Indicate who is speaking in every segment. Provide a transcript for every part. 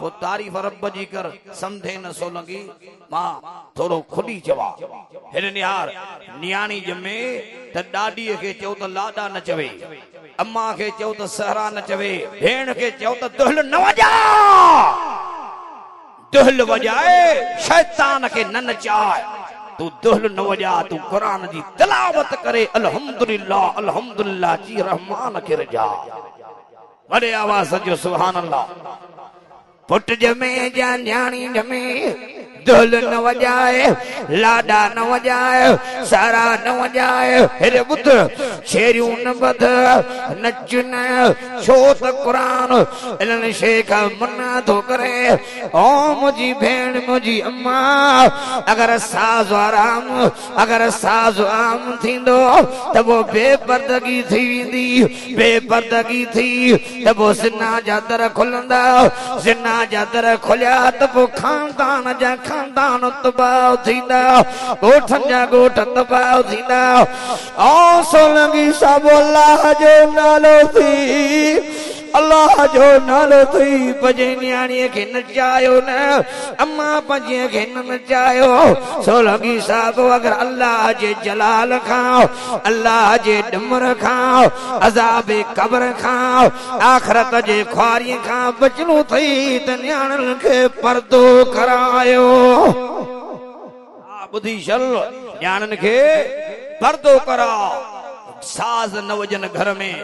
Speaker 1: वो तारीफ रब जी कर समझे न सो लगी मां थोड़ो खुली चवा हिन यार नियाणी जमे त डाडी के चो त लाडा न चवे अम्मा के चो त सहरा न चवे भेण के चो त दुहल न वजा दुहल वजाए शैतान के न नचाए तू दुहल न वजा तू कुरान जी तिलावत करे अल्हम्दुलिल्लाह अल्हम्दुलिल्लाह जी रहमान के रजा बड़े आवाज जो सुभान अल्लाह पुट जमे जा न्याणी जमे दुहल न वजाए लाडा न वजाए सारा न वजाए हेरे बुध शेरियूं न बध नच न छो त कुरान इन्हनि शेख मना थो करे ओ मुंहिंजी भेण मुंहिंजी अम्मा अगर साज़ आराम थींदो त वो बेपर्दगी थी वेंदी बेपर्दगी थी त वो ज़िना जा दर खुलंदा ज़िना जा दर खुलिया त वो खानदान जा खानदान तबाह थींदा गोठन जा गोठ तबाह थींदा ओ सोलंगी सब अल्लाह जो नालो थी अल्लाह जो नालो थी पजे न्याणी के नचायो न अम्मा पजे के नचायो सोलंगी साहब अगर अल्लाह जे जलाल खाओ अल्लाह जे डमर खाओ अजाब कब्र खाओ आखिरत जे ख्वारी खां बचनो थई त न्याणन के पर्दो करायो बुधी चल न्याणन के पर्दो कराओ साज न वजन घर में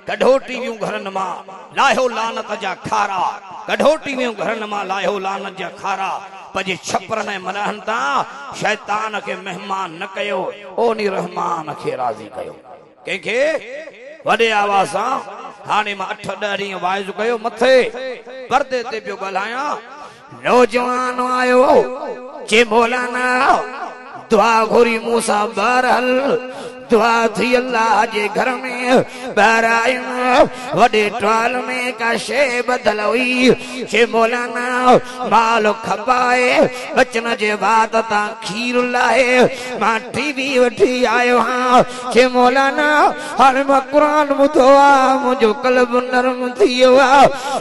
Speaker 1: कढोटी वियूं घरन मां लायो लानत जा खारा कढोटी वियूं घरन मां लायो लानत जा खारा पजे छपरन मनहन ता शैतान के मेहमान न कयो ओनी रहमान के राजी कयो केके वडे आवाज सां हाने मां 8-10 ॾींहं वाइज़ कयो मथे पर्दे ते पियो ॻाल्हायां नौजवान आयो चे मौलाना दुआ घुरी मूसा बहरहल दुआ थी अल्लाह जे घर में बहराइन वडे ट्वाल में का शे बदल हुई चे मौलाना माल खपाए बचन जे बात ता खीर लाए मां टीवी वठी आयो हां चे मौलाना हर मां कुरान मुधो आ मुजो कल्ब नरम थियो आ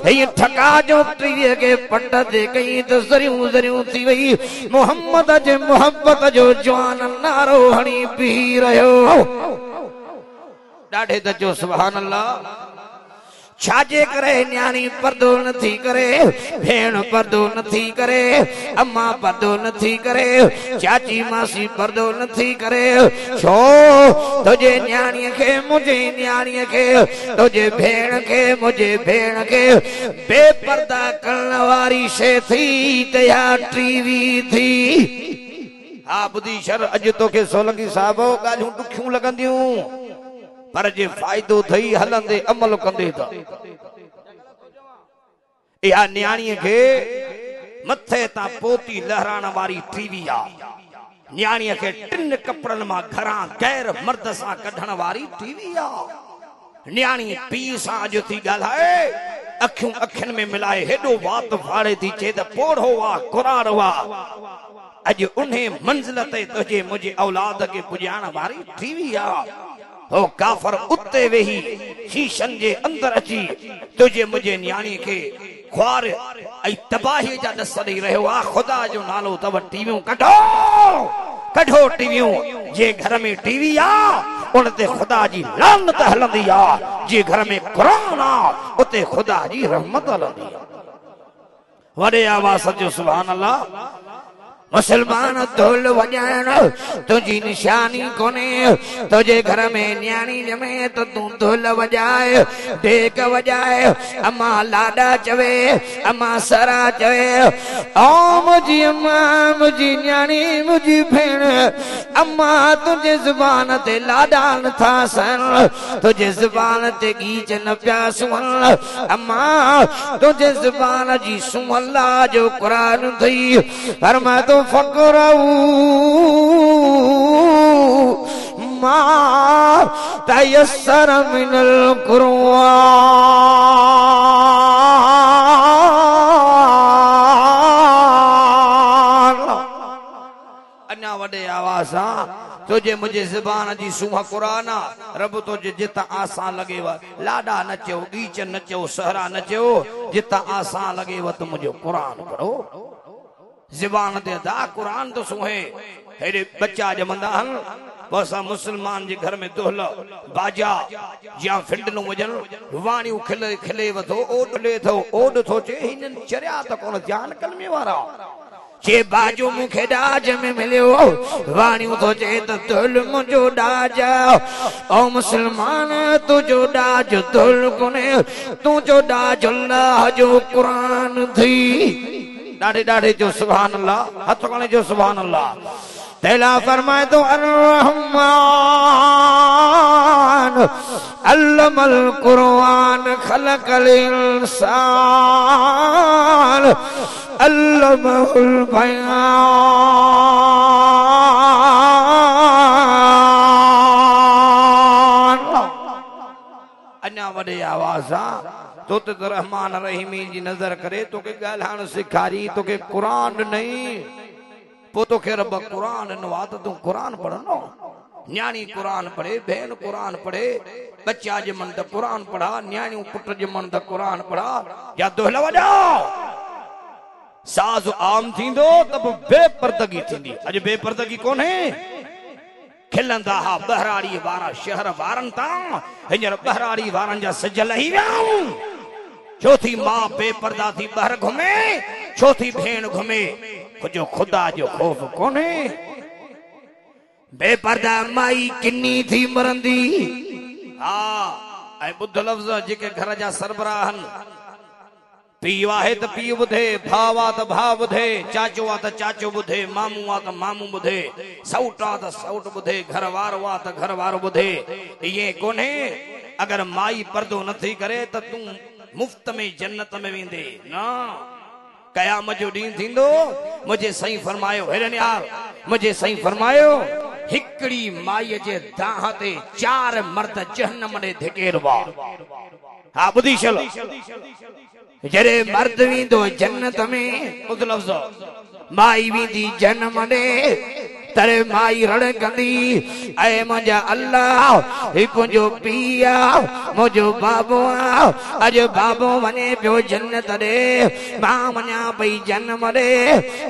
Speaker 1: हे ठका जो टीवी के पंड दे कई तो जरियूं थी वई मोहम्मद जे मोहब्बत जो जवान नारो हणी पी रहियो डाढे दजो सुभान अल्लाह छाजे करे न्याणी पर्दो नथी करे भेण पर्दो नथी करे अम्मा पर्दो नथी करे चाची मासी पर्दो नथी करे छो तुझे न्याणी के मुझे न्याणी के तुझे भेण के मुझे भेण के बेपर्दा करण वारी शे थी तया टीवी थी हा बुधी शर अज तो के सोलंगी साहब गालियूं दुखियूं लगंदियूं पर जे फायदो थई हलंदे अमल कंदे त या न्याणी के मथे ता पोती लहराण वारी टीवी आ न्याणी के टिन कपड़न मां घरां गैर मर्द सां कढण वारी टीवी आ न्याणी पी सां जो थी ॻाल्हाए अखियूं अखियुनि में मिलाए हेॾो वात फाड़े थी चे त पोढ़ो वा कुरार वा अज उन्हें मंजिल ते तुझे मुझे औलाद के पुजाण वारी टीवी आ ओ काफर उते वेही शीशन जे अंदर अची तुझे मुझे न्याणी के ख्वार ऐं तबाही जा दस ॾेई रहियो आ खुदा जो नालो तव टीवियूं कढो टीवियूं जे घर में टीवी आ उन ते खुदा जी लानत हलंदी आ जे घर में कुरान आ उते खुदा जी रहमत हलंदी आ वडे आवाज जो सुभान अल्लाह मुसलमान ढोल वजाण तुझी निशानी कोने तुझे घर में न्याणी जमे तो तू ढोल वजाए ढेक वजाए अम्मा लाडा चवे अम्मा सरा चवे ओ मुझी अम्मा मुझी न्याणी मुझी भेण अम्मा तुझे जुबान ते लाडा न था सन तुझे जुबान ते गीच न प्या सुन अम्मा तुझे जुबान जी सुमल्ला जो कुरान थई फरमा तो फकरऊ मा तयस्सर मिनल कुरान अन्ना वडे आवाज तुझे मुझे ज़बान जी सूह कुरान रब तुझे जिता आसान लगेव लाडा नचो गीच नचो सहरा नचो जिता आसान लगेव तो मुझे कुरान पढ़ो ज़बान दे दा कुरान तो सुहे हेरे बच्चा जमंदा हन बसा मुसलमान जे घर में दोहल बाजा या फिंडलो वजन वाणियों खिले खिले वथो ओडले थो ओड थो चे हिनन चरिया त कोन ध्यान कलमे वारा चे बाजू मुखे डाज में मिलियो वाणियों तो चे त दुल मुझो डाज ओ मुसलमान तुझो डाज दुल कोने तुझो डाज अल्लाह जो कुरान थी डाढे डाढे जो सुभान अल्लाह हथ कोने जो सुभान अल्लाह तेला फरमाए तो अर्रहमान अल्लमल कुरान खलकल इंसान अल्लमहुल बयान अन्या वडे आवाज़ तो ते रहमान रहीमी जी नजर करे तो के गालान सिखारी तो के कुरान नहीं पोतो के रब कुरान नवात तू कुरान पढ़नो न्याणी कुरान पढ़े बहन कुरान पढ़े बच्चा जमन त कुरान पढ़ा न्याणी पुट जमन त कुरान पढ़ा या दोहला वजाओ साज आम थींदो तब बेपर्दगी थींदी अज बेपर्दगी कोन है खिलंदा हा बहराड़ी वारा शहर वारन ता हिंजर बहराड़ी वारन जा सजल ही वियाऊं चौथी मां बेपर्दा थी बहर घुमे चौथी भेण घुमे जो खुदा जो खौफ कोने बेपर्दा माई किन्नी थी मरंदी ऐं बुध लफ्ज़ जेके घर जा सरबराहन पीउ आहे त पीउ ॿुधे भाउ आहे त भाउ ॿुधे चाचो आहे त चाचो ॿुधे मामू आहे त मामू ॿुधे सौट आहे त सौट ॿुधे घर वारो आहे त घर वारो ॿुधे इहे कोन्हे अगर माई पर्दो नथी करे त तूं मुफ्त में जन्नत में वेंदे न कयाम जो ॾींहुं थींदो मुझे सही फरमायो हेरन यार मुझे सही फरमायो हिकड़ी माई जे दाह ते 4 मर्द जहन्नम ॾे धिकेरवा हा ॿुधी छल जरे मर्द वेंदो जन्नत में ॿुध लफ़्ज़ माई वेंदी जन्नम ॾे तरे माई रण कंदी ऐ मुंहिंजा अल्लाह ही मुंहिंजो पीउ आहे मुंहिंजो बाबो आहे अॼु बाबो वञे पियो जन्नत ॾे मां वञा पई जन्म ॾे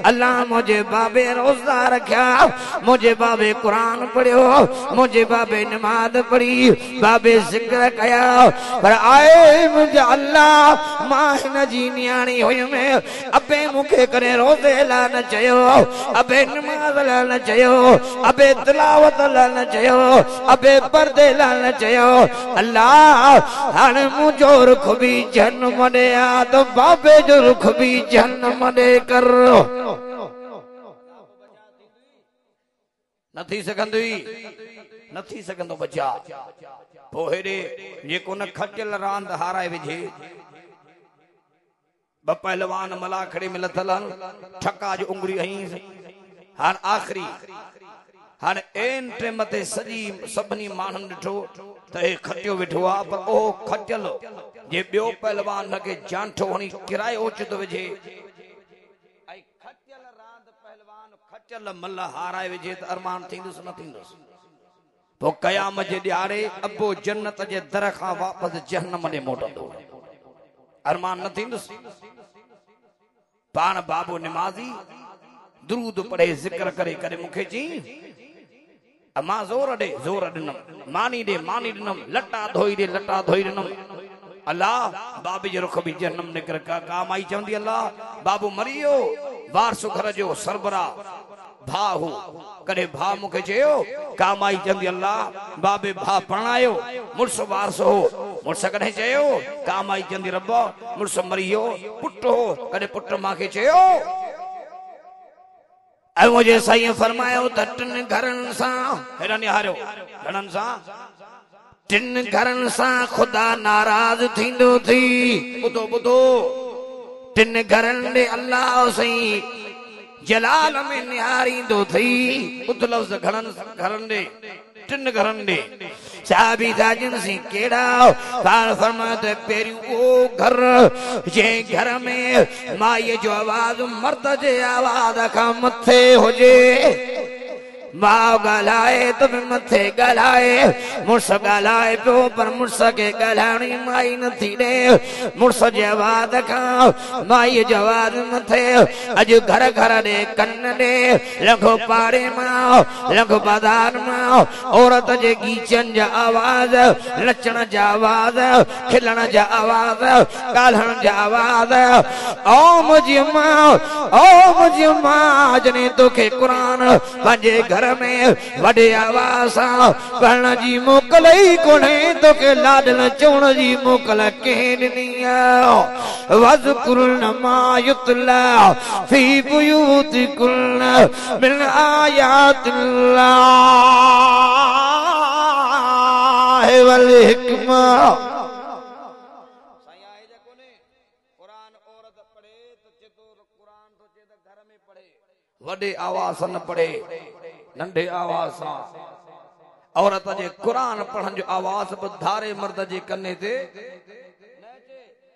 Speaker 1: अल्लाह मुंहिंजे बाबे रोज़ा रखिया मुंहिंजे बाबे क़ुरान पढ़ियो मुंहिंजे बाबे नमाज़ पढ़ी बाबे ज़िक्र कया पर आए मुंहिंजा अल्लाह मां हिन जी न्याणी हुयमि अबे मूंखे करे रोज़े लाइ न चयो अबे नमाज़ लाइ न चयो अबे तिलावत लाइ न चयो अबे पर्दे लाइ न चयो अल्लाह हाणे मुंहिंजो रुख बि जन्म ॾे आ त बाबे जो रुख बि जन्म ॾे कर न थी सघंदो बचा पोइ हेॾे जेको न खटियल रांद हाराए विझे ब पहलवान मलाखड़े में लथल ठका जो उंगली हईं हाण आखिरी हाणे एन टेम ते सॼी सभिनी माण्हुनि ॾिठो त हे खटियो वेठो आहे पर ओ खटियल जे ॿियो पहलवान खे जांठो हणी किराए ओचितो विझे ऐं खटियल रांद पहलवान खटियल मल हाराए विझे त अरमान थींदुसि न थींदुसि पोइ क़याम जे ॾियारे अबो जन्नत जे दर खां वापसि जहन्नम ॾे मोटंदो अरमान न थींदुसि पाण बाबो निमाज़ी दुरूद पढ़े जिक्र करे करे मूंखे चई मां ज़ोर ॾिनम मानी ॾिनम लटा धोई ॾिनम अल्लाह बाबे जो रुख बि जन्नम निकर का माई चवंदी अल्लाह बाबू मरी वियो वारसो घर जो सरबरा भाउ हो कॾहिं भाउ मूंखे चयो का माई चवंदी अल्लाह बाबे भाउ परणायो मुड़ुस वारसो हो मुड़ुस कॾहिं चयो का माई चवंदी रब मुड़ुस मरी वियो पुट हो कॾहिं पुट मांखे चयो ऐं मुंहिंजे साईं फरमायो त 3 घरनि सां हेॾा निहारियो घणनि सां 3 घरनि सां ख़ुदा नाराज़ थींदो थी ॿुधो 3 घरनि ॾे अल्लाह साईं जलाल में निहारींदो थी ॿुध लफ़्ज़ घरनि ॾे 3 घरनि ॾे साहबी दाजन से केड़ा पार फरमाते पेरियो ओ घर जे घर में माई जो आवाज मर्द जे आवाज का मथे हो जे मां गलाए तुम मथे गलाए मुर्स गलाए पियो पर मुर्स के गलाणी माई न थी दे मुर्स जवाद खां माई जवाद मथे अज घर घर दे कन्न दे लखो पाड़े मां लखो बाजार मां औरत जे गीचन जा आवाज नचण जा आवाज खिलण जा आवाज गालण जा आवाज ओ मुझी मां जने तोखे कुरान पंहिंजे घर में वॾे आवाज़ सां पढ़ण जी मोकल ई कोन्हे तोखे लाडल चवण जी मोकल कंहिं ॾिनी आहे वज़कुरन मा युतला फी बुयूतिकुन मिन आयातिल्लाह वल हिकमा वडे आवाज न पढ़े नंढे आवाज सां औरत जे कुरान पढ़ण जो आवाज धारे मर्द जे कन्ने ते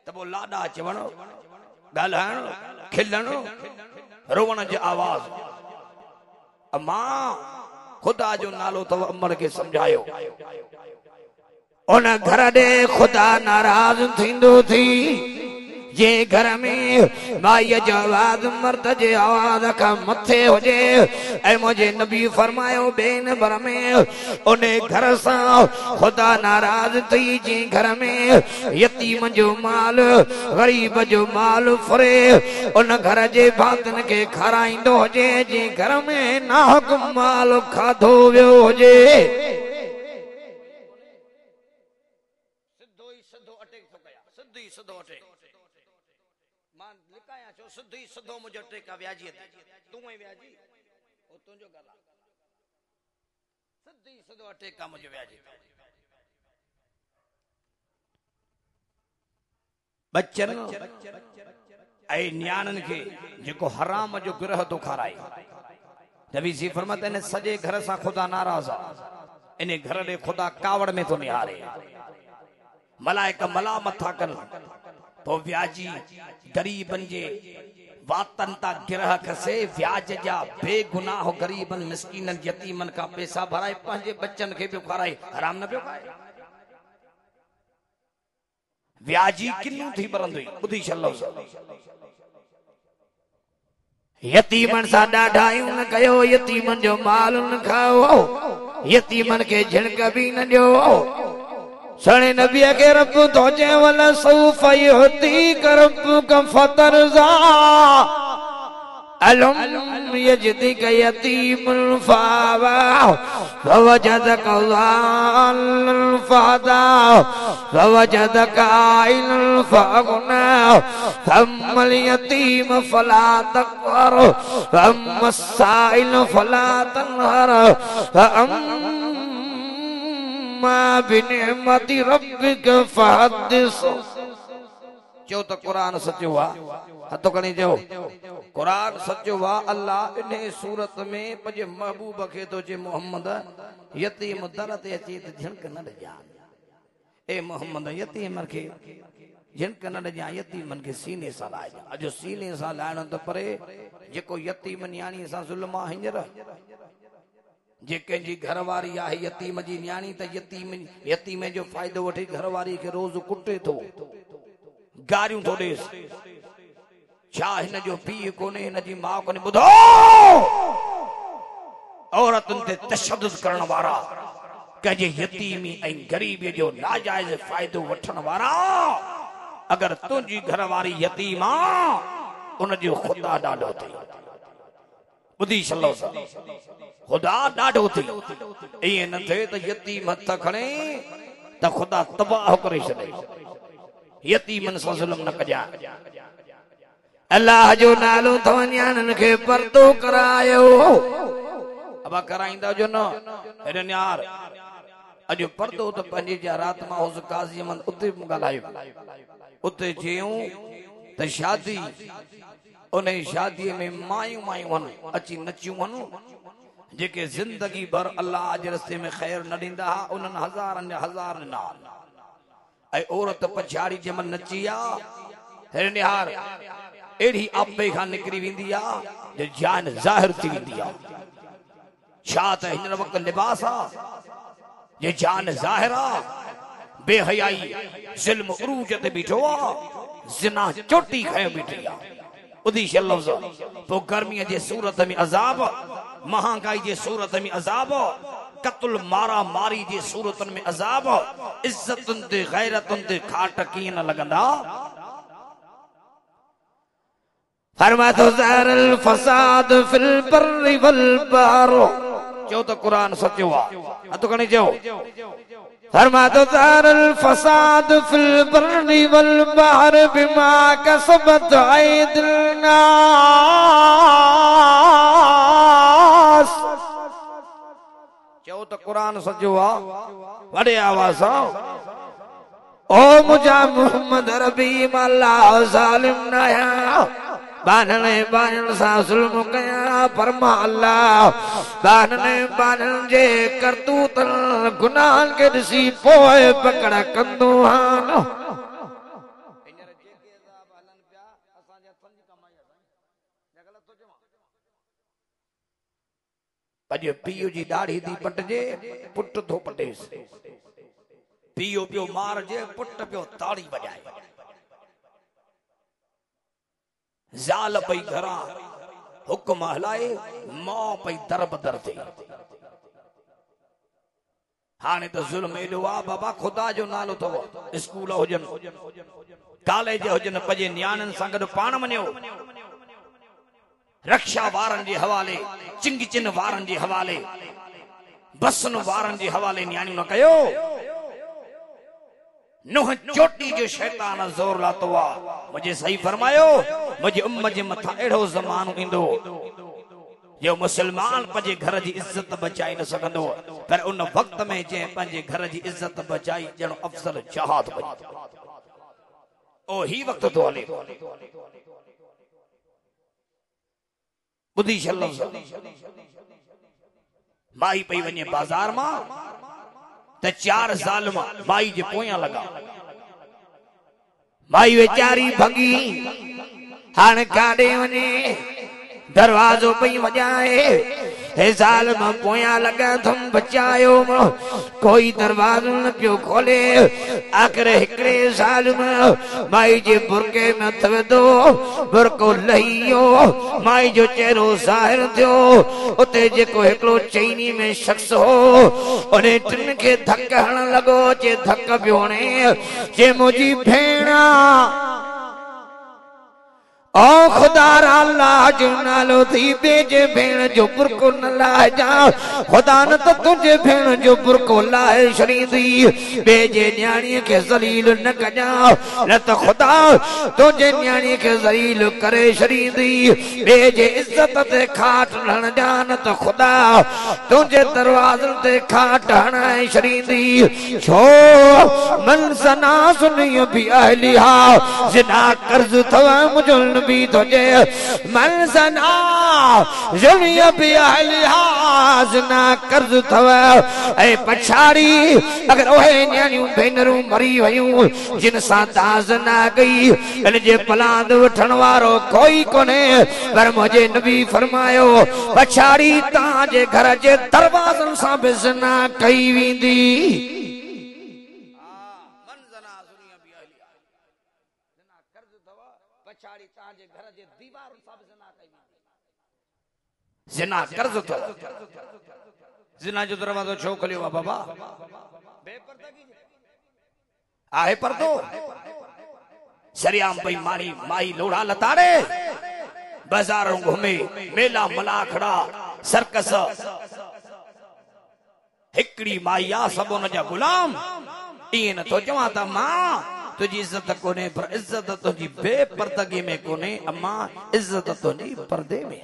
Speaker 1: त वो लाडा चवण ॻाल्हाइण खिलण रोवण जो आवाज मां खुदा जो नालो तव अमर के समझायो उन घर दे खुदा नाराज थींदो थी जे घर में माई जवाद मर्द जे आवाज का मथे हुजे ऐ मुझे नबी फरमायो बेन भर में उन घर सा खुदा नाराज थी जे घर में यतीम जो माल गरीब जो माल फरे उन घर जे भातन के खाराइंदो हुजे जे घर में नाहक माल खाधो वियो हुजे सिद्धो ही सिद्धो मुझे टेका व्याजी तू ही व्याजी ओ तुझो गला सिद्धो ही सिद्धो टेका मुझे व्याजी बच्चन ऐ न्याणन के जेको हराम जो ग्रह तो खाराई नबी जी फरमाते ने सजे घर सा खुदा नाराज इने घर दे खुदा कावड़ में तो निहारे मलाइका मलामत था कर तो व्याजी गरीबन जे वातन ता गिरह खसे व्याज जा बेगुनाह गरीबन मिस्कीनन यतीमन का पैसा भराए पंहिंजे बच्चन के भी खाराए हराम न पियो खाए व्याजी किन्नू थी बरंदो बुधी छलो यतीमन सा ॾाढायूं न कयो यतीमन जो माल न खाओ यतीमन के झिणक भी न ॾियो सणे नबी के रब तो जे वला सौफ युती करब का फतरजा अलम यजदिक यतीमुल फावा फवजदक ज़ालन फदा फवजदक आइल फगना फमल यतीम फला तकबर फम साइल फला तनहर बिनिमति रब्बिक फहदिस चो तो कुरान सच्चो वा हथो खणी चो कुरान सच्चो वा अल्लाह इन सूरत में पंहिंजे महबूब खे तो चे मोहम्मद यतीम दर ते अचे त झिणक न ॾिजां ए मोहम्मद यतीम खे झिणक न ॾिजां यतीमन खे सीने सां लाइजां अॼु सीने सां लाइण त परे जेको यतीम न्याणी सां ज़ुल्म आहे हींअर जे कंहिंजी घरवारी आहे यतीम जी न्याणी त यतीम जो फ़ाइदो वठी घरवारी खे रोज़ कुटे थो गारियूं थो ॾेस छा हिन जो पीउ कोन्हे हिन जी माउ कोन्हे ॿुधो औरतुनि ते तशद्दुद करण वारा कंहिंजे यतीमी ऐं ग़रीबीअ जो नाजाइज़ फ़ाइदो वठण वारा अगर तुंहिंजी घरवारी यतीम आहे उन जो ख़ुदा ॾाढो थी ॿुधी छलो खुदा ॾाढो थी ईअं न थिए त यतीम हथ खणे त खुदा तबाह करे छॾे यतीमन सां ज़ुल्म न कजां अल्लाह जो नालो अथव न्याणनि खे पर्दो करायो अब कराईंदा जो न हेॾे न्यार अॼु पर्दो त पंहिंजे जा रात मां हुस काज़ी मन उते ॻाल्हायो उते चयूं त शादी उन शादीअ में मायूं वञनि अची नचियूं वञनि जेके जिंदगी भर अल्लाह जे रस्ते में ख़ैर न ॾींदा उन्हनि हज़ारनि जा हज़ार ॾिना ऐं औरत पछाड़ी जंहिंमहिल नची आहे निहार अहिड़ी आपे खां निकिरी वेंदी आहे जो जान ज़ाहिर थी वेंदी आहे छा त हिन वक्त लिबास आ जे जान ज़ाहिरा बेहयाई ज़ुल्म उरूज ते बीठो आ ज़िना चोटी खयो बीठी आ उदी लफ्ज़ तो गर्मी जे सूरत में अज़ाब महांगाई जे सूरत में अज़ाब कत्ल मारा मारी जे सूरतन में अज़ाब इज्जतुन ते गैरतुन ते खाट कीअं न लगंदा फरमातो ज़हरल फसाद फिल बर्रि वल बहर चो तो कुरान सच्चो आ अतो कने चो फरमातो ज़हरल फसाद फिल बर्रि वल बहर बिमा कसबत ऐदिल नास चो तो कुरान सच्चो आ वडे आवाज ओ मुझा मोहम्मद रबी मल्ला जालिम नया बानने बानन सा जुल्म कया फरमा अल्लाह बानने बानन जे करतूतन गुनाहन के दिसी पोए पकड़ कंदो हान अॼु पीउ जी दाढ़ी थी पटजे पुट थो पटेस पीउ पियो मार जे पुट पियो ताड़ी बजाए ज़ाल पई घरा हुक्म हलाए मां पई दर बदर थे हाने तो जुल्म एॾो आ बाबा खुदा जो नालो अथव स्कूल हुजन कॉलेज हुजन पंहिंजे न्याणियुनि सां गॾु पाण वञो रक्षा वारनि जे हवाले चिंग चिन वारनि जे हवाले बसनि वारनि जे हवाले न्याणियूं न कयो नुह चोटी जो शैतान जोर लातो आ मुझे सही फरमायो मुझे उम्मत जे मथा एड़ो ज़मानो इंदो जो मुसलमान पंहिंजे घर जी इज्जत बचाई न सकंदो पर उन वक्त में जे पंहिंजे घर जी इज्जत बचाई जणो अफजल जहाद बनी ओ ही वक्त तो हले बुधी छल्लो माई पई वने बाजार मां ते 4 ज़ालिम माई जे पोयां लगा माई वेचारी भगी हाणे काडे वने दरवाजो पई वजाए हे ज़ालिम पोयां लगा थम बचायो कोई दरवाजो न पियो खोले आखिर हिकड़े ज़ालिम माई जे बुरके में थवेदो बुरको लहियो माई जो चेहरो ज़ाहिर थियो उते जेको हिकड़ो चैनी में शख्स हो उन्हें टिन के धक हण लगो जे धक पियो हणे जे मुंहिंजी भेण ओ खुदा अल्लाह जो नालो थी बेजे भेण जो बुरको न लाए जा खुदा न तो तुझे भेण जो बुरको लाए छॾींदी बेजे न्याणी के ज़लील न कजा न तो खुदा तुझे न्याणी के ज़लील करे छॾींदी बेजे इज्जत ते खाट हण जा न तो खुदा तुझे दरवाज़न ते खाट हणाए छॾींदी छो मन सना सुनियो भी अहलिहा जिना कर्ज थव मुझो भी तुझे मनसना जुनिया भी लिहाज ना कर्ज थव ए पछाड़ी अगर ओहे न्याणियूं भेनरूं मरी वयूं जिन सां दाज़ ना गई इन जे पलांद वठण वारो कोई कोने पर मुझे नबी फरमायो पछाड़ी तां जे घर जे दरवाज़न सां बि ज़ना कई वेंदी जिना कर्ज तो जिना जो दरवाजो छो खोलियो आहे बाबा आहे पर्दो शरियाम पई मारी माई लोड़ा लताड़े बाजारों घूमे मेला मलाखड़ा सर्कस हिकड़ी माई आ सब उन जा गुलाम इए न तो चवां त मां तुझी इज्जत कोने पर इज्जत तुझी बेपर्दगी में कोने अम्मा इज्जत तुझी पर्दे में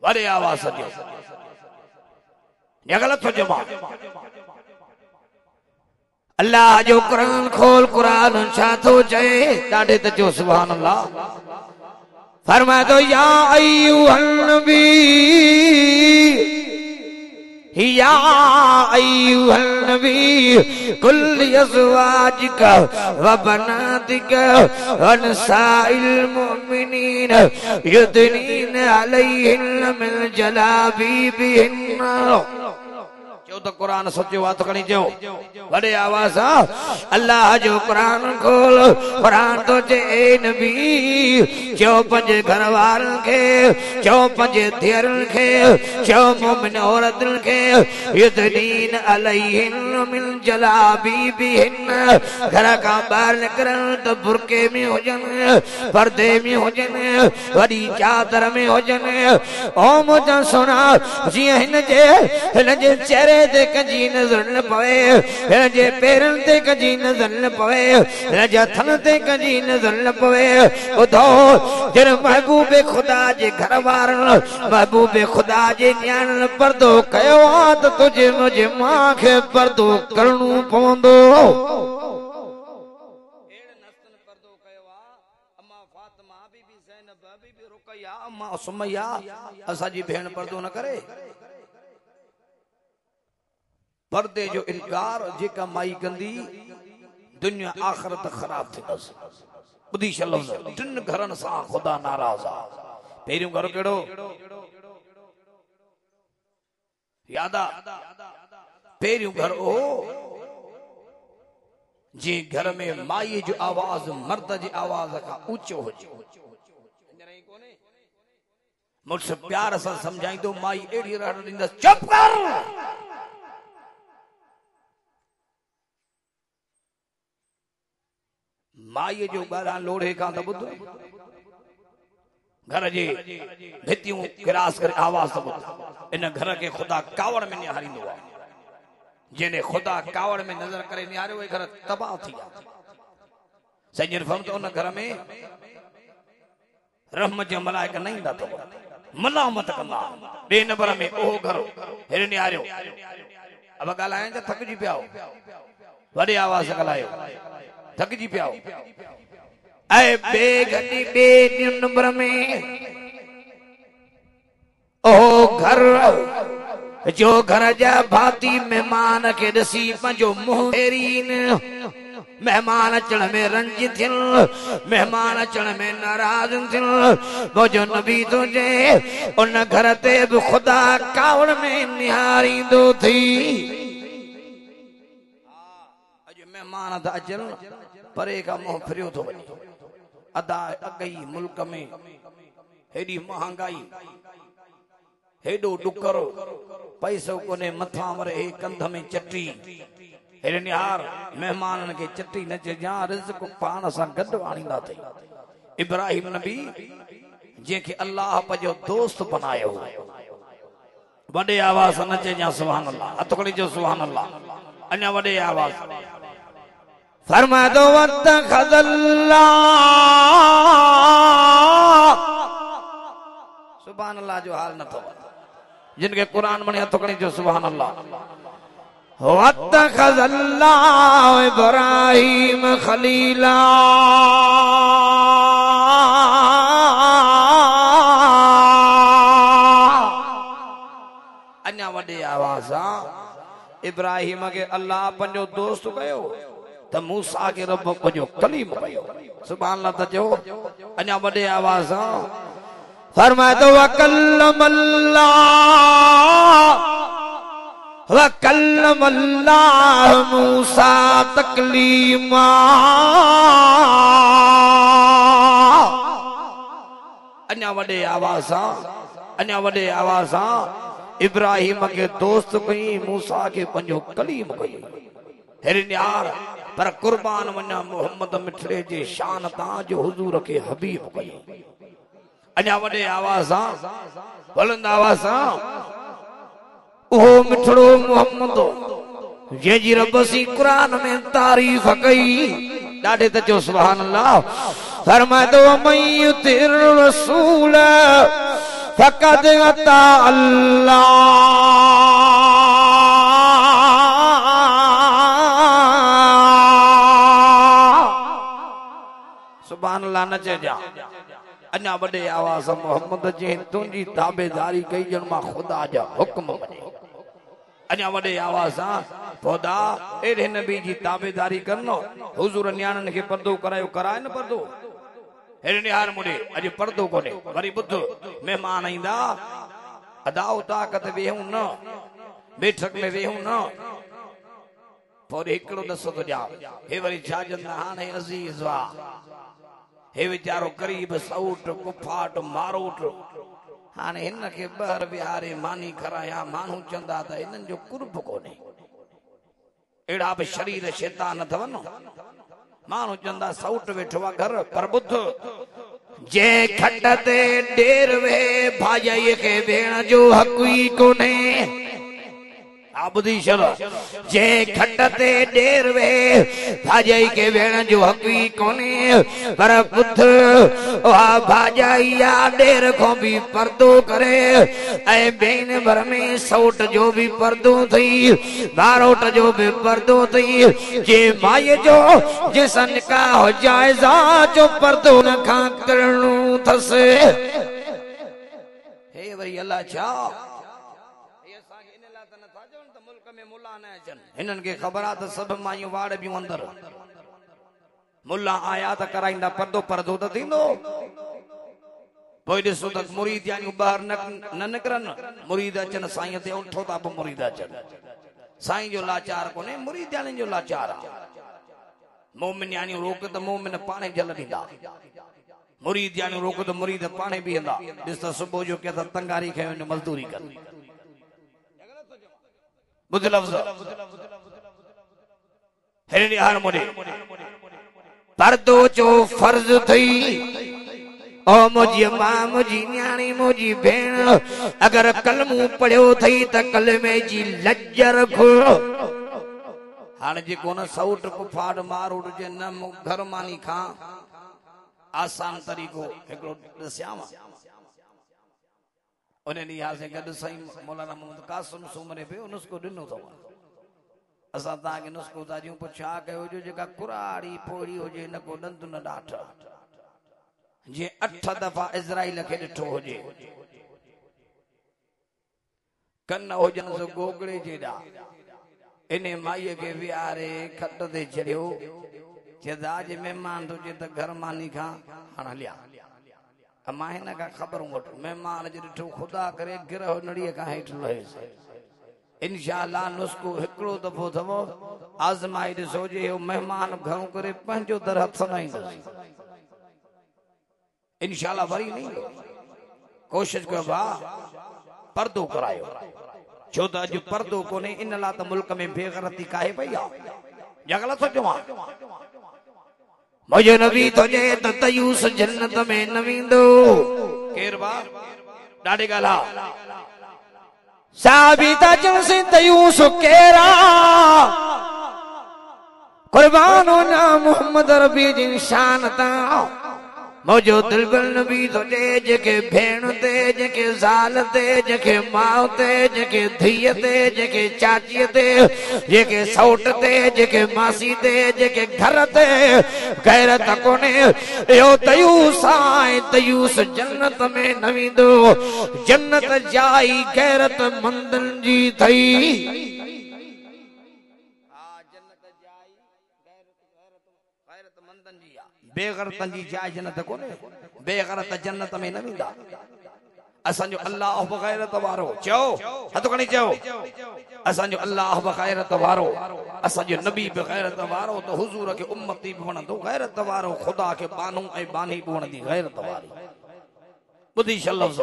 Speaker 1: वरे आवाज जो ये गलत हो जमा अल्लाह जो कुरान खोल कुरान छा तो चए ॾाढे त जो सुभान अल्लाह फरमा दो या अय्युहन नबी या अय्युहन नबी कुल अज़वाजिका व बनातिका व निसाइल मुमिनीन युदनीन अलैहिन मिन जलाबीबिहिन। चो तो कुरान सच्चो बात करी चो बड़े आवाज अल्लाह जो कुरान खोल कुरान तो चे नबी चो पंजे घर वारन के चो पंजे थियरन के चो मोमिन औरतन के युद्दीन अलैहिन मिन जलाबीबिहिन। घर का बाहर निकरन तो बुरके में हो जन पर्दे में हो जन वडी चादर में हो जन। ओ मुझे सुना जी हिन जे चेहरे ते कजी नजर न पवे जे पेरन ते कजी नजर न पवे जे हथन ते कजी नजर न पवे। ॿुधो जर महबूबे खुदा जे घर वारन महबूबे खुदा जे न्याणन पर्दो कयो आ त तुझे मुझे मां खे पर्दो करणो पवंदो। सुमैया असांजी भेण पर्दो न करे। पर्दे जो इनकार जेका माई कंदी दुनिया आखिरत खराब थींदस। ॿुधी छलो टिन घरन सां खुदा नाराज़ आ। पहिरियों घर केड़ो याद आ? पहिरियों घर ओ जे घर में माई जो आवाज मर्द जी आवाज खां ऊंचो हुजे। मुझसे प्यार सां समझाईंदो माई एड़ी रड़ ॾींदस चुप कर। माई जो गारा लोड़े का त ॿुध घर जे भितियूं गिरास करे आवाज त ॿुध। इन घर के खुदा कावड़ में निहारींदो आहे। जिने खुदा कावड़ में नजर करे निहारियो उहे घर तबाह थी विया। सॼी फम त उन घर में रहमत जा मलाइका न ईंदा अथव मलामत कंदा। ॿिए नंबर में उहो घर हेरे निहारियो अब ॻाल्हाइण त थकिजी पिया वॾे आवाज़ ॻाल्हायो थकिजी पिया। ऐं ॿिए नंबर में ओ घर जो घर जा भाती मेहमान के ॾिसी पंहिंजो मुंहुं फेरीन। मेहमान अचण में रंज थियन मेहमान अचण में नाराज थियन। मुंहिंजो नबी थो चए उन घर ते बि खुदा कावड़ में निहारींदो थी। अॼु मेहमान था अचनि परे का मुंह फिरियो थो वञे। अदा अगई मुल्क में हेॾी महांगाई हेॾो ॾुकर पैसो कोने मथां वरे हे कंध में चटी हेॾे निहार मेहमाननि खे चटी न चइजां रिज़्क पाण सां गॾु आणींदा अथई। इब्राहिम नबी जंहिंखे अल्लाह पंहिंजो दोस्त बनायो वॾे आवाज़ न चइजां सुभान अल्लाह। हथ खणी चओ सुभान अल्लाह। अञा वॾे आवाज़ फरमादो वत्तखज़ल्लाह सुभान अल्लाह जो हाल नथो। जिनके कुरान में हथ खणी चओ सुभान अल्लाह। वत्तखज़ल्लाह इब्राहीम खलीला। अञा वॾे आवाज़ इब्राहिम के अल्लाह पंहिंजो दोस्त कयो त मूसा के रब पंहिंजो कलीम कयो। सुभान अल्लाह त चओ। अञा वॾे आवाज़ फरमायो वकल्लमल्लाह मूसा तकलीमा। अञा वॾे आवाज़ इब्राहिम के दोस्त कई मूसा के पंहिंजो कलीम कई। हेरे निहार पर कुर्बान वञा मोहम्मद मिठड़े जे शान तां जो हुजूर के हबीब कई। अञा वॾे आवाज़ बुलंद आवाज़ ओहो मिठड़ो मोहम्मद जंहिंजी रब सी कुरान में तारीफ़ कई ॾाढे त चओ सुभान अल्लाह। फरमायो मय्युतिर रसूल फक़द अता अल्लाह। सुभान अल्लाह न चइजां। अञा वॾे आवाज़ मोहम्मद जंहिं तुंहिंजी ताबेदारी कई ॼण मां ख़ुदा जा हुक्म मञे। अञा वॾे आवाज़ खुदा एॾे नबी जी ताबेदारी करनो हुजूर न्याणनि खे पर्दो करायो कराए न पर्दो। निहार मुड़े अज पर्दो कोने वरी बुध मेहमान ईंदा अदाओ ताकत वेहूं न बैठक में वेहूं न पोइ हिकिड़ो दसो तो ॼाव हे वरी छाजंदा हाणे अज़ीज़ वा हे वीचारो करीब सऊट कुफाट मारोट हाणे हिन खे ॿाहिरि विहारे मानी कराया माण्हू चवंदा त हिननि जो कुर्ब कोन्हे अहिड़ा बि शरीर शैतान अथव न माण्हू चवंदा सऊट वेठो आहे घर पर ॿुध जे खट ते ॾेर वे भाॼाईअ खे भेण जो हक़ ई कोन्हे आबुदी चलो जे खट ते ॾेर वे भाॼाई के भेण जो हक़ ई कोन्हे पर ॿुध वाह भाॼाई आ ॾेर खां बि पर्दो करे ऐं ॿियनि भर में सौट जो बि पर्दो थई बारोट जो बि पर्दो थई जे माईअ जो जिस निकाह जाइज़ा जो पर्दो न खां करणो अथसि हे वरी अल्लाह छा हिनन के खबर आ त सब माइयूं वाड़ बियूं अंदर मुल्ला आया त कराइंदा पर्दो पर्दो त थींदो पोइ ॾिसो त मुरीद यानी ॿाहिरि न निकिरनि मुरीद अचनि साईं ते उठो था पोइ मुरीद अचनि साईं जो लाचार कोन्हे मुरीद यानी जो लाचार आहे मोमिन यानी रोक त मोमिन पाणे जल ॾींदा मुरीद यानी रोक त मुरीद पाणे बीहंदा ॾिस त सुबुह जो के त तंगारी खे मज़दूरी कनि बुध लफ्ज़ हेरे हार मोड़े पर्दो जो फर्ज थई ओ मुझी मां मुझी न्याणी मुझी भेण अगर कलमू पढ़ियो थई त कलमे जी लज रखो हाणे जेको न सऊट कुफाट मारूट जे न घर मानी खां आसान तरीक़ो हिकिड़ो ॾसियांव उन ॾींहं से गॾु साईं मौलाना मोहम्मद कासिम सूमरे पियो नुस्खो ॾिनो अथव असां तव्हांखे नुस्खो था ॾियूं पोइ छा कयो हुजे जेका कुराड़ी पोड़ी हुजे न को ॾंद न ॾाठ जीअं 8 दफ़ा इज़राइल खे ॾिठो हुजे कन हुजनि सो गोगड़े जेॾा इन माईअ खे विहारे खट ते चढ़ियो चएदा अॼु महिमान थो चए त घर मानी खां हाणे हलिया मां हिन खां ख़बरूं वठो महिमान जो ॾिठो ख़ुदा करे गिरह नड़ीअ खां हेठि लहेसि इंशाअल्लाह नुस्खो हिकिड़ो दफ़ो अथव आज़माई ॾिसो जे महिमान घणो करे पंहिंजो दर हथ न ईंदुसि इंशाअल्लाह वरी न ईंदो कोशिशि कयो भाउ पर्दो करायो छो त अॼु पर्दो कोन्हे इन लाइ त मुल्क में बेग़ैरती काहे पई आहे या ग़लति सोचियो आहे मुझे नबी तुझे त तयूस जन्नत में न वेंदो केर बा ॾाढी ॻाल्हि आहे साबिता चंसी तयूस केरा कुर्बान होना मोहम्मद रबी जी शान ता मुझो दिलबर नबी तुझे जेके भेण ते जेके ज़ाल ते जेके माउ ते जेके धीअ ते जेके चाचीअ ते जेके सौट ते जेके मासी ते जेके घर ते गैरत कोने यो तयूस आए तयूस जन्नत में न वेंदो जन्नत जाई गैरत मंदन जी थई बेगैरतन जी जाइ जन्नत कोने बेगैरत जन्नत में न वेंदा असांजो अल्लाह बग़ैरत वारो चओ हथ खणी चओ असांजो अल्लाह बग़ैरत वारो असांजो नबी बग़ैरत वारो त हुजूर खे उम्मती बि वणंदो गैरत वारो ख़ुदा खे बानू ऐं बानी बि वणंदी गैरत वारी ॿुधी छा लफ़्ज़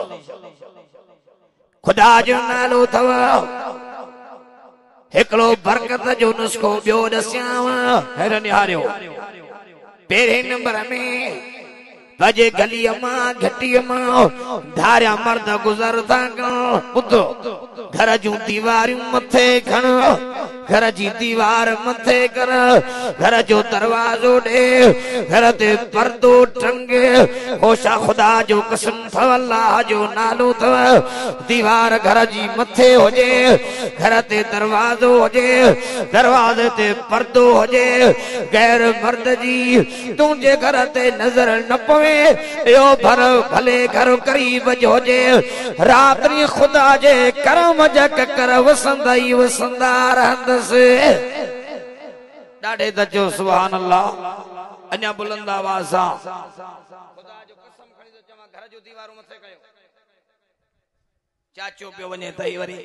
Speaker 1: ख़ुदा जो नालो अथव हिकिड़ो बरकत जो नुस्खो ॿियो ॾसियांव हेर निहारियो पहिरें नंबर में बजे गलीअ मां घटीअ मां धारिया मर्द गुज़र था कनि ॿुधो घर जूं दीवारियूं मथे खण घर जी दीवार मथे कर घर जो दरवाजो ॾे घर ते पर्दो टंगे होशा ख़ुदा जो कसम अथव अल्लाह जो नालो अथव दीवार घर जी मथे हुजे घर ते दरवाजो हुजे दरवाजे ते पर्दो हुजे गैर मर्द जी तुंहिंजे घर ते नज़र न पवे यो भर भले घर करीब जो हुजे रात्रि ख़ुदा जे करम जक कर वसंदा ई वसंदा रहंदसि ॾाढे त चयो सुभान अल्लाह अञा बुलंद आवाज़ सां ख़ुदा दीवारूं मथे कयो चाचो पियो वञे तई वरी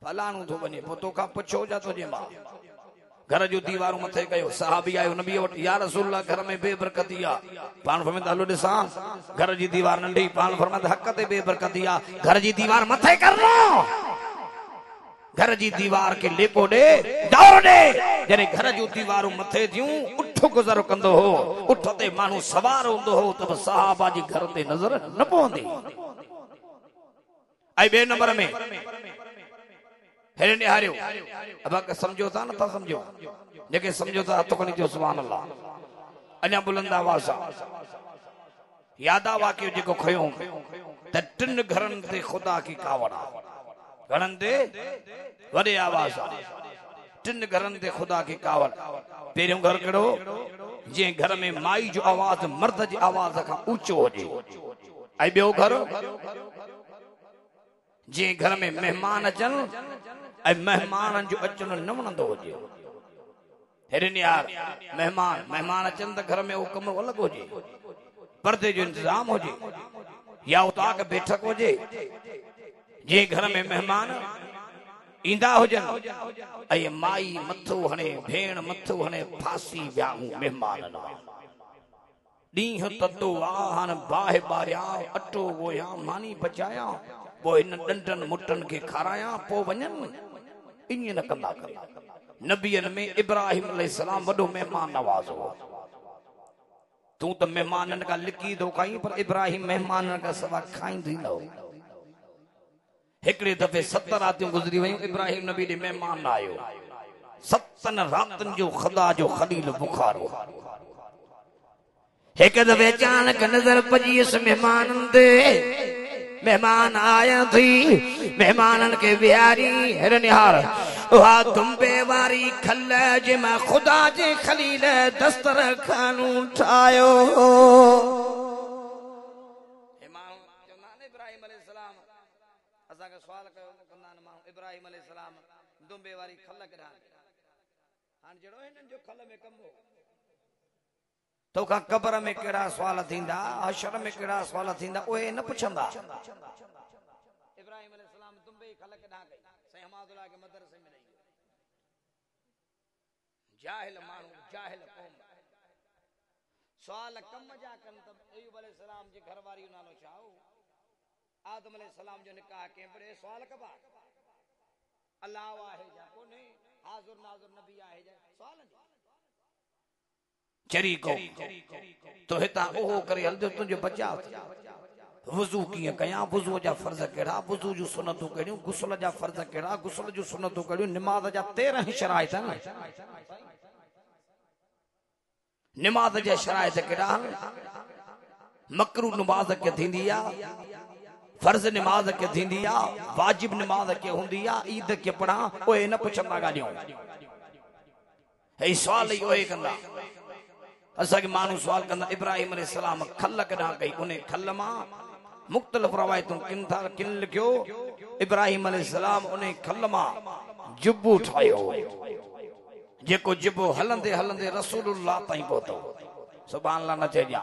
Speaker 1: फलाणो थो वञे पोइ तोखां पुछो जा तुंहिंजे मां घर जो दीवारूं मथे कयो सहाबी आयो नबी वटि या रसूलल्लाह घर में बेबरकती आ पाण फरमाईंदा हलो ॾिसां घर जी दीवार नंढी पाण फरमाईंदा हक़ ते बेबरकती आ घर जी दीवार मथे करनो घर जी दीवार के लेपो दे दौर दे जने घर जो दीवारूं मथे थियूं उठ गुज़र कंदो हो उठ ते माण्हू सवार हूंदो हो त सहाबा जी घर ते नज़र न पवंदी ऐं ॿिए नंबर में हेरे निहारियो अब समझो था न था समझो जेके समझो था हथ खणी थियो सुभान अल्लाह अञा बुलंद आवाज़ यादा वाक्य जेको खयो त टिन घरनि ते खुदा की कावड़ घरनि ते वॾे आवाज़ टिन घरनि ते खुदा की कावड़ पहिरियों घर कहिड़ो जंहिं घर में माई जो आवाज़ मर्द जी आवाज़ खां ऊंचो हुजे ऐं ॿियो घर जंहिं घर में महिमान अचनि ऐं महिमाननि जो अचणु न वणंदो हुजे हेरे यार महिमान अचनि त घर में उहो कमरो अलॻि हुजे पर्दे जो इंतजाम हुजे या उताक बैठक हुजे जंहिं घर में महिमान ईंदा हुजनि ऐं माई मथो हणे भेण मथो हणे फासी वियाऊं महिमान ॾींहुं ततो आ हाणे बाहि ॿारिया अटो ॻोया मानी पचाया पोइ हिन ॾंडनि मुटनि खे खारायां पोइ वञनि ईअं न कंदा नबीअनि में इब्राहिम अलैहिस्सलाम वॾो महिमान नवाज़ हो तूं त महिमाननि खां लिकी थो खाई पर इब्राहिम महिमाननि खां सवाइ खाईंदी न हो हिकिड़े दफ़े 7 रातियूं गुज़री वयूं इब्राहिम नबी ॾे महिमान आयो 7 रातनि जो खुदा जो खलील बुखारो हिकु दफ़े अचानक नज़र पइजी महिमाननि ते मेहमान आया थी मेहमानन के बिहारी हिरनिहार वहा दुंबे वारी खल जे मां खुदा जे खलील दस्तरखानू ठायो इब्राहिम अलैहिस्सलाम असा के सवाल कयो कंदा न मां इब्राहिम अलैहिस्सलाम दुंबे वारी खल कढा हां जड़ो हिनन जो खल में कम हो तो का कब्र में केड़ा सवाल थींदा हशर में केड़ा सवाल थींदा ओए न पुछंदा इब्राहिम अलैहिस्सलाम दुंबे खल कढा गई सही हमादुल्लाह के मदरसे में रही जाहिल मानू जाहिल कौम सवाल कम जा कन तब अय्यूब अलैहिस्सलाम जे घरवारी नालो छाओ आदम अलैहिस्सलाम जो निकाह के बड़े सवाल कबा अल्लाह वाहे जा कोने हाज़िर नाज़िर नबी आहे जा सवाल चरी को तो हिता ओहो करे हल तुझे बचाव वुजू किए कया वुजू जा फर्ज केड़ा वुजू जो सुन्नतों केड़ियों गुस्ल जा फर्ज केड़ा गुस्ल जो सुन्नतों केड़ियों नमाज जा 13 शराइत न नमाज जा शराइत केड़ा मकरू नमाज के थींदी आ फर्ज नमाज के थींदी आ वाजिब नमाज के हुंदी आ ईद के पढ़ा ओए न पुछंदा गाडियो ए सवाल ही ओए कंदा असा के मानू सवाल कंदा इब्राहिम अलैहिस्सलाम खल कढा गई उन्हें खल मां मुख्तलिफ रवायतों किन लिखियो इब्राहिम अलैहिस्सलाम उन्हें खल मां जुब्बू ठायो जेको जुब्बो हलंदे हलंदे रसूलुल्लाह ताईं पहुतो सुभान अल्लाह न चइजा